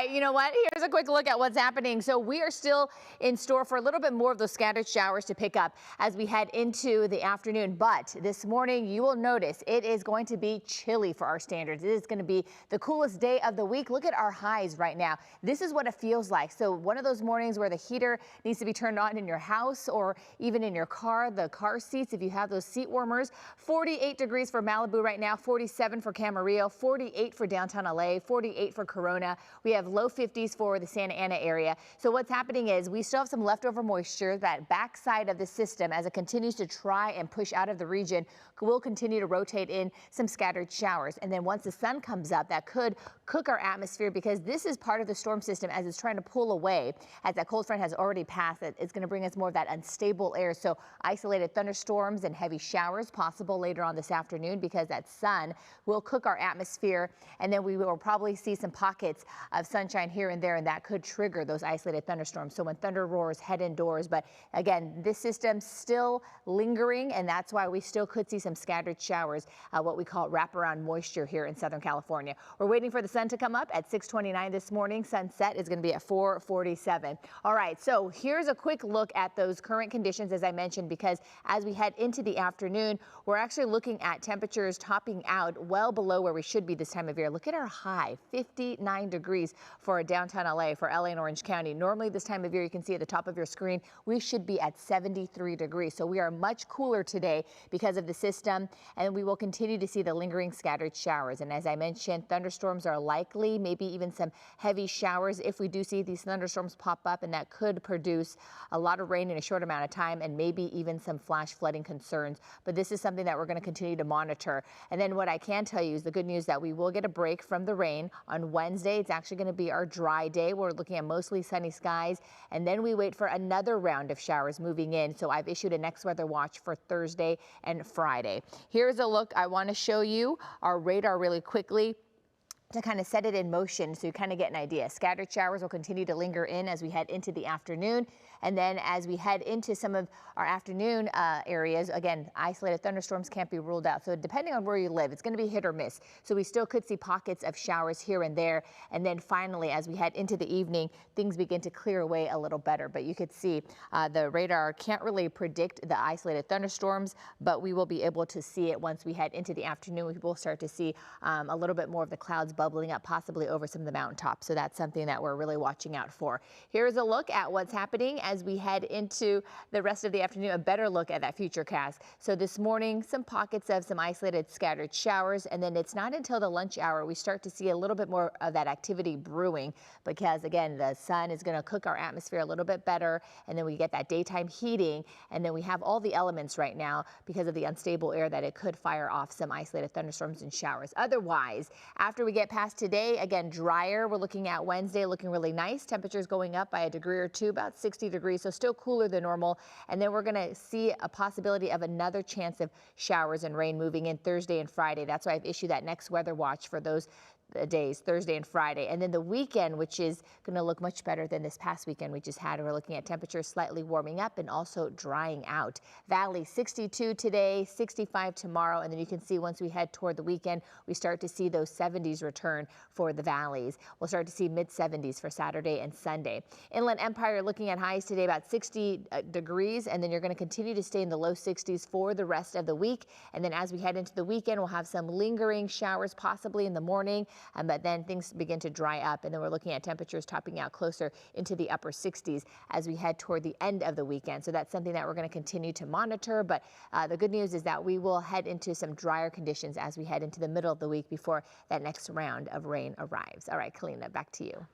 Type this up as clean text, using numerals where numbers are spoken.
right, you know what? Here's a quick look at what's happening. So we are still in store for a little bit more of those scattered showers to pick up as we head into the afternoon. But this morning, you will notice it is going to be chilly for our standards. It is going to be the coolest day of the week. Look at our highs right now. This is what it feels like. So one of those mornings where the heater needs to be turned on in your house or even in your car, the car seats, if you have those seat warmers. 48 degrees for Malibu right now, 47 for Camarillo, 48 for downtown LA, 48 for Corona. We have low 50s for the Santa Ana area. So what's happening is we still have some leftover moisture. That backside of the system, as it continues to try and push out of the region, will continue to rotate in some scattered showers. And then once the sun comes up, that could cook our atmosphere, because this is part of the storm system as it's trying to pull away. As that cold front has already passed, it's going to bring us more of that unstable air. So isolated thunderstorms and heavy showers possible later on this afternoon, because that sun will cook our atmosphere. And then we will probably see some pockets of sunshine here and there, and that could trigger those isolated thunderstorms. So when thunder roars, head indoors. But again, this system still lingering, and that's why we still could see some scattered showers, what we call wraparound moisture here in Southern California. We're waiting for the sun to come up at 6:29 this morning. Sunset is going to be at 4:47. All right, so here's a quick look at those current conditions, as I mentioned, because as we head into the afternoon, we're actually looking at temperatures topping out well below where we should be this time of year. Look at our high, 59 degrees for downtown LA, for LA and Orange County. Normally this time of year, you can see at the top of your screen, we should be at 73 degrees. So we are much cooler today because of the system, and we will continue to see the lingering scattered showers. And as I mentioned, thunderstorms are likely, maybe even some heavy showers if we do see these thunderstorms pop up, and that could produce a lot of rain in a short amount of time, and maybe even some flash flooding concerns. But this is something that we're going to continue to monitor. And then what I can tell you is the good news that we will get a break from the rain on Wednesday. It's actually going to be our dry day. We're looking at mostly sunny skies, and then we wait for another round of showers moving in. So I've issued a next weather watch for Thursday and Friday. Here's a look. I want to show you our radar really quickly to kind of set it in motion so you kind of get an idea. Scattered showers will continue to linger in as we head into the afternoon. And then as we head into some of our afternoon areas, again, isolated thunderstorms can't be ruled out. So depending on where you live, it's going to be hit or miss. So we still could see pockets of showers here and there. And then finally, as we head into the evening, things begin to clear away a little better. But you could see the radar can't really predict the isolated thunderstorms, but we will be able to see it once we head into the afternoon. We will start to see a little bit more of the clouds bubbling up, possibly over some of the mountaintops. So that's something that we're really watching out for. Here's a look at what's happening as we head into the rest of the afternoon, a better look at that futurecast. So this morning, some pockets of some isolated scattered showers, and then it's not until the lunch hour we start to see a little bit more of that activity brewing, because again, the sun is going to cook our atmosphere a little bit better, and then we get that daytime heating, and then we have all the elements right now because of the unstable air that it could fire off some isolated thunderstorms and showers. Otherwise, after we get past today, again, drier. We're looking at Wednesday looking really nice. Temperatures going up by a degree or two, about 60 degrees, so still cooler than normal. And then we're going to see a possibility of another chance of showers and rain moving in Thursday and Friday. That's why I've issued that next weather watch for those days, Thursday and Friday. And then the weekend, which is going to look much better than this past weekend we just had. We're looking at temperatures slightly warming up and also drying out. Valley 62 today, 65 tomorrow. And then you can see once we head toward the weekend, we start to see those 70s return for the valleys. We'll start to see mid 70s for Saturday and Sunday. Inland Empire looking at highs today about 60 degrees, and then you're going to continue to stay in the low 60s for the rest of the week. And then as we head into the weekend, we'll have some lingering showers possibly in the morning. But then things begin to dry up, and then we're looking at temperatures topping out closer into the upper 60s as we head toward the end of the weekend. So that's something that we're going to continue to monitor. But the good news is that we will head into some drier conditions as we head into the middle of the week before that next round of rain arrives. All right, Kalina, back to you.